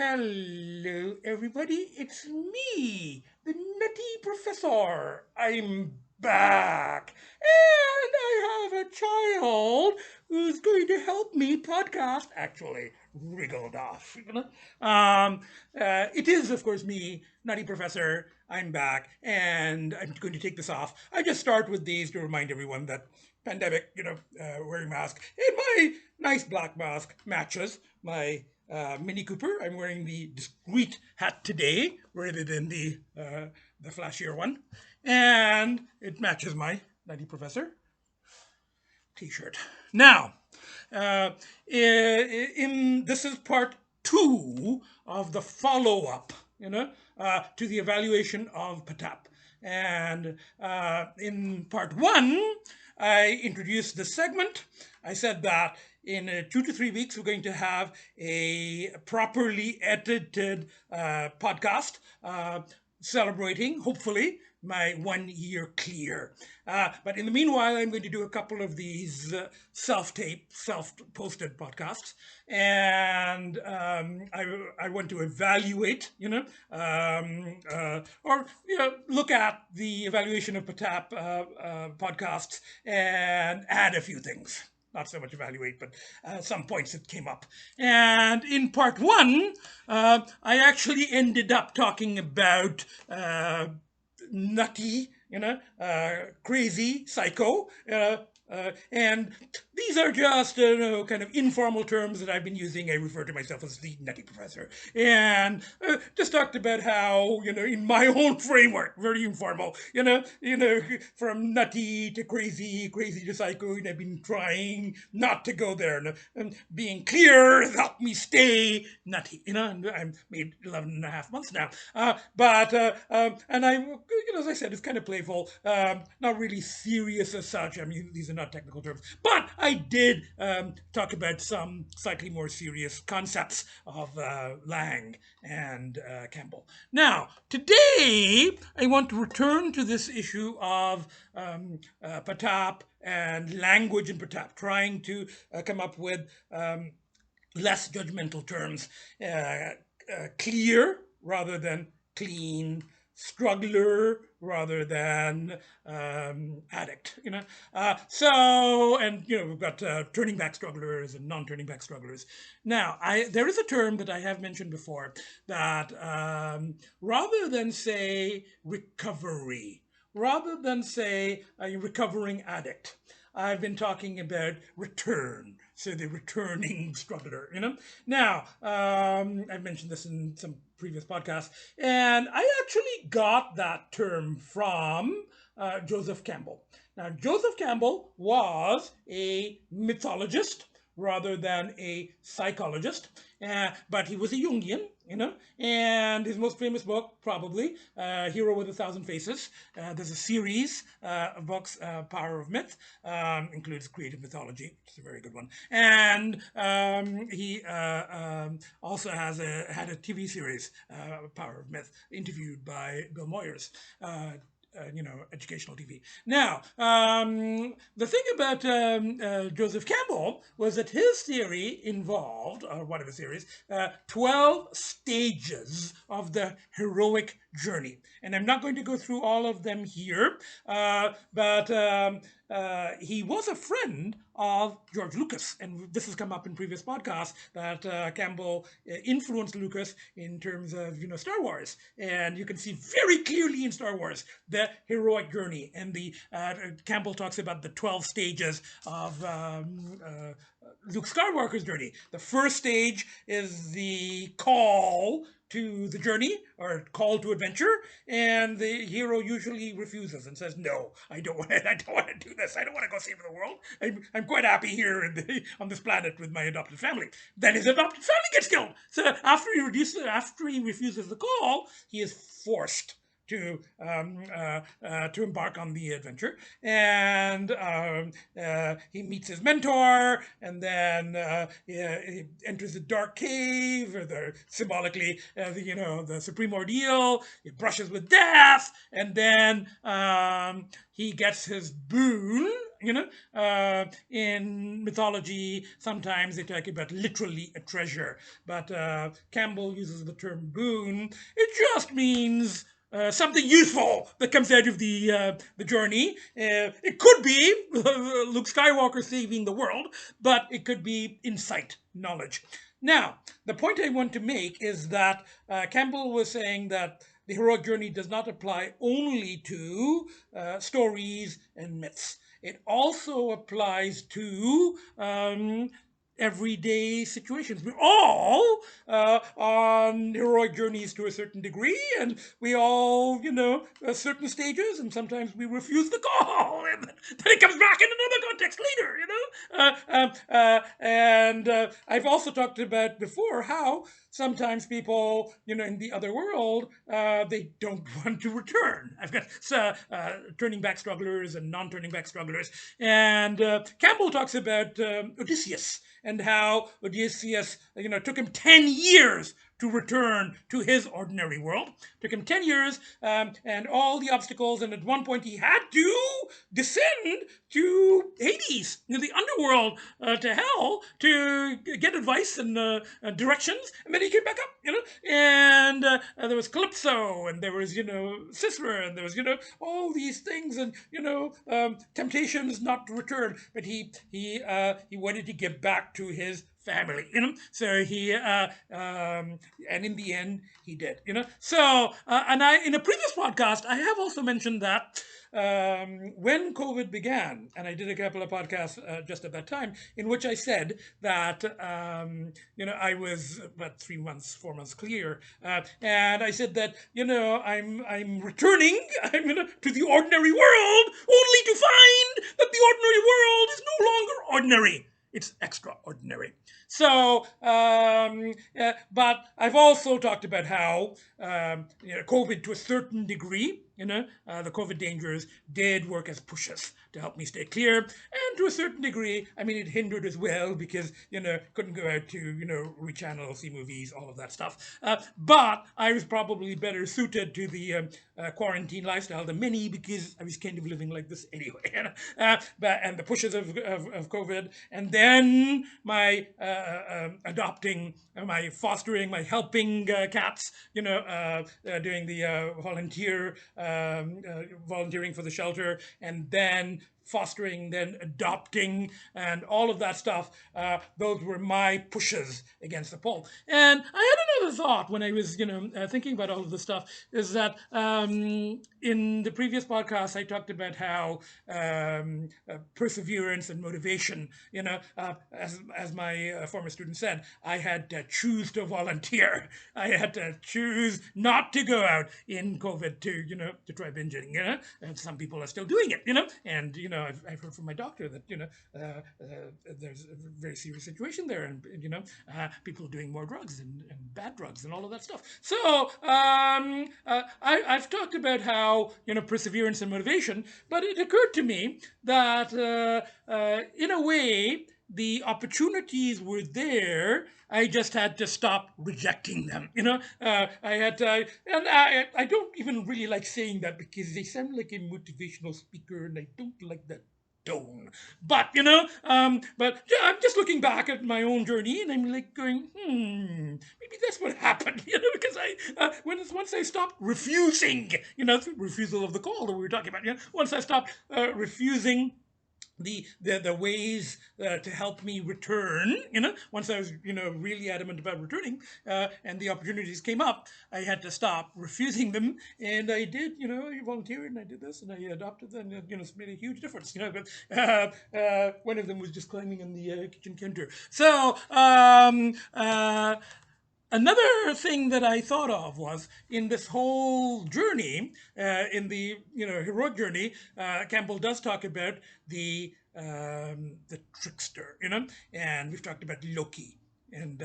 Hello, everybody. It's me, the Nutty Professor. I'm back. And I have a child who's going to help me podcast. Actually, wriggled off. It is, of course, me, Nutty Professor. I'm back. And I'm going to take this off. I just start with these to remind everyone that pandemic, wearing mask. And my nice black mask matches my Mini Cooper. I'm wearing the discrete hat today rather than the flashier one, and it matches my Nutty Professor T-shirt. Now, in this is part two of the follow-up, to the evaluation of PATAP. And in part one, I introduced this segment. I said that in 2 to 3 weeks, we're going to have a properly edited podcast celebrating, hopefully, my 1 year clear. But in the meanwhile, I'm going to do a couple of these self-tape, self-posted podcasts. And I want to evaluate, look at the evaluation of PATAP podcasts and add a few things. Not so much evaluate, but some points that came up. And in part one, I actually ended up talking about nutty, crazy, psycho. And these are just kind of informal terms that I've been using. I refer to myself as the Nutty Professor, and just talked about how in my own framework, very informal, from nutty to crazy, crazy to psycho, and I've been trying not to go there, and being clear has helped me stay nutty, and I'm made 11 and a half months now, and I, as I said, it's kind of playful, not really serious as such. I mean, these are not technical terms, but I did talk about some slightly more serious concepts of Lang and Campbell. Now, today I want to return to this issue of PATAP and language in PATAP, trying to come up with less judgmental terms, clear rather than clean, struggler rather than addict, and we've got turning back strugglers and non-turning back strugglers. Now, there is a term that I have mentioned before that rather than say recovery, rather than say a recovering addict, I've been talking about return, so the returning struggler, Now, I've mentioned this in some previous podcasts, and I actually got that term from Joseph Campbell. Now, Joseph Campbell was a mythologist rather than a psychologist, but he was a Jungian, and his most famous book, probably, Hero with a Thousand Faces. There's a series of books, Power of Myth, includes creative mythology, which is a very good one. And he also had a TV series, Power of Myth, interviewed by Bill Moyers. Educational TV. Now, the thing about Joseph Campbell was that his theory involved, or one of his theories, 12 stages of the heroic journey. And I'm not going to go through all of them here, but he was a friend of George Lucas, and this has come up in previous podcasts that Campbell influenced Lucas in terms of Star Wars, and you can see very clearly in Star Wars the heroic journey, and the Campbell talks about the 12 stages of Luke Skywalker's journey. The first stage is the call to the journey or call to adventure, and the hero usually refuses and says, "No, I don't want to do this. I don't want to go save the world. I'm quite happy here on this planet with my adopted family." Then his adopted family gets killed. So after he refuses the call, he is forced to embark on the adventure, and he meets his mentor, and then he enters the dark cave, or symbolically, the supreme ordeal. He brushes with death, and then he gets his boon In mythology, sometimes they talk about literally a treasure, but Campbell uses the term boon. It just means something useful that comes out of the journey. It could be Luke Skywalker saving the world, but it could be insight, knowledge. Now, the point I want to make is that Campbell was saying that the heroic journey does not apply only to stories and myths. It also applies to everyday situations. We're all on heroic journeys to a certain degree, and we all, at certain stages, and sometimes we refuse the call, and then it comes back in another context later, and I've also talked about before how sometimes people, in the other world, they don't want to return. I've got turning back strugglers and non-turning back strugglers, and Campbell talks about Odysseus and how Odysseus, took him 10 years to return to his ordinary world. Took him 10 years and all the obstacles, and at one point he had to descend to Hades, the underworld, to hell, to get advice and directions, and then he came back up, and there was Calypso, and there was, Sisera, and there was, all these things, and, temptations not to return, but he wanted to get back to his family, so he and in the end he did, so and I, in a previous podcast, I have also mentioned that when COVID began, and I did a couple of podcasts just at that time, in which I said that I was about 3 months, 4 months clear, and I said that I'm returning, to the ordinary world, only to find that the ordinary world is no longer ordinary. It's extraordinary. So, but I've also talked about how COVID, to a certain degree, the COVID dangers did work as pushes to help me stay clear, and to a certain degree, it hindered as well because couldn't go out to rechannel, see movies, all of that stuff. But I was probably better suited to the quarantine lifestyle than many because I was kind of living like this anyway. And the pushes of COVID, and then my adopting, my fostering, my helping cats, doing the volunteering for the shelter, and then fostering, then adopting, and all of that stuff. Those were my pushes against the pole. And I had another thought when I was, thinking about all of this stuff, is that in the previous podcast, I talked about how perseverance and motivation, as my former student said, I had to choose to volunteer. I had to choose not to go out in COVID to try binging, and some people are still doing it, and, I've heard from my doctor that, there's a very serious situation there, and, people are doing more drugs and bad drugs and all of that stuff. So I've talked about how, perseverance and motivation, but it occurred to me that in a way, the opportunities were there. I just had to stop rejecting them. I had to, and I don't even really like saying that because they sound like a motivational speaker, and I don't like that tone. But but yeah, I'm just looking back at my own journey, and I'm like going, maybe that's what happened, because I once I stopped refusing, refusal of the call that we were talking about. Once I stopped refusing the ways to help me return, once I was, really adamant about returning, and the opportunities came up, I had to stop refusing them, and I did, I volunteered, and I did this, and I adopted them, and, it's made a huge difference, but one of them was just climbing on the kitchen counter. So, another thing that I thought of was in this whole journey, in the heroic journey, Campbell does talk about the trickster, and we've talked about Loki and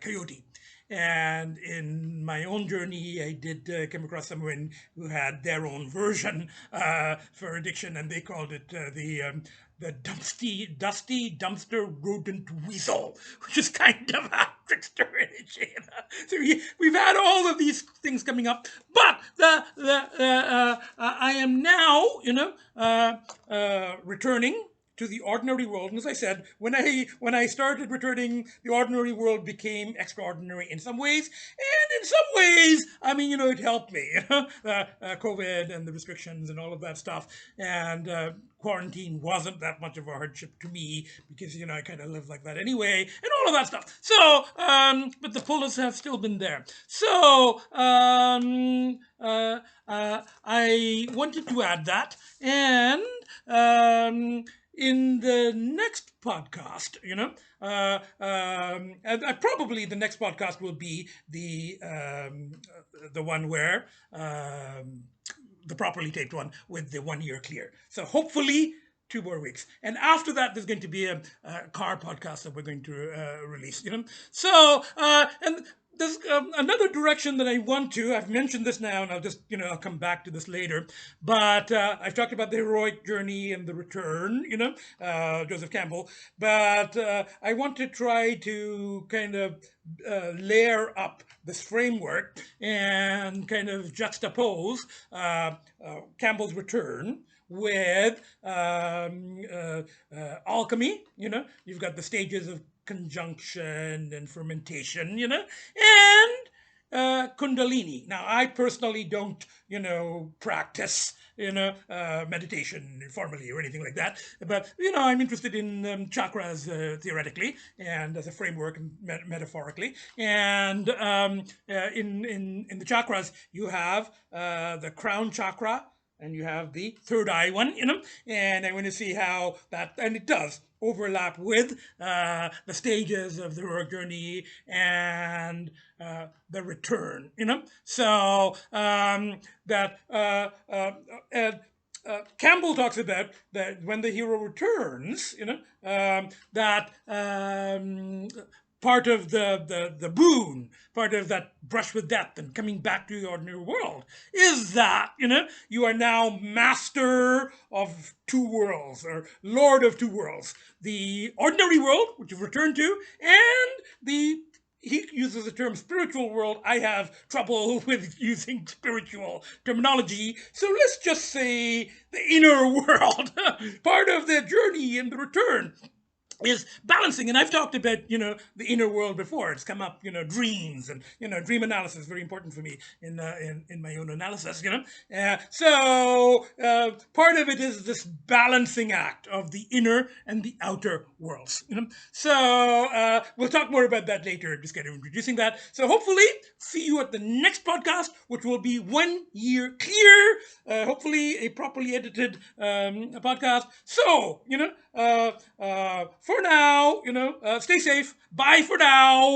Coyote. And in my own journey, I did come across someone who had their own version for addiction, and they called it the dusty dumpster rodent weasel, which is kind of a trickster in So we've had all of these things coming up, but I am now, returning to the ordinary world. And as I said, when I started returning, the ordinary world became extraordinary in some ways, and in some ways, I mean, it helped me. COVID and the restrictions and all of that stuff, and quarantine wasn't that much of a hardship to me because I kind of live like that anyway, and all of that stuff. So, but the pullers have still been there. So, I wanted to add that, and in the next podcast, probably the next podcast will be the one where the properly taped one with the 1 year clear. So hopefully 2 more weeks, and after that there's going to be a car podcast that we're going to release. So and there's another direction that I want to. I've mentioned this now, and I'll just I'll come back to this later. But I've talked about the heroic journey and the return. Joseph Campbell. But I want to try to kind of layer up this framework and kind of juxtapose Campbell's return with alchemy. You've got the stages of conjunction and fermentation, and Kundalini. Now, I personally don't, practice, meditation formally or anything like that. But, I'm interested in chakras theoretically and as a framework and metaphorically. And in the chakras, you have the crown chakra, and you have the third eye one, and I want to see how that, and it does overlap with the stages of the heroic journey and the return, So that Campbell talks about that when the hero returns, that part of the boon, part of that brush with death and coming back to the ordinary world is that, you are now master of two worlds, or lord of two worlds. The ordinary world, which you've returned to, and he uses the term spiritual world. I have trouble with using spiritual terminology, so let's just say the inner world. Part of the journey and the return is balancing, and I've talked about the inner world before. It's come up, dreams, and dream analysis is very important for me in my own analysis. So part of it is this balancing act of the inner and the outer worlds. So we'll talk more about that later. Just kind of introducing that. So hopefully see you at the next podcast, which will be 1 year clear. Hopefully a properly edited podcast. So for now, stay safe. Bye for now.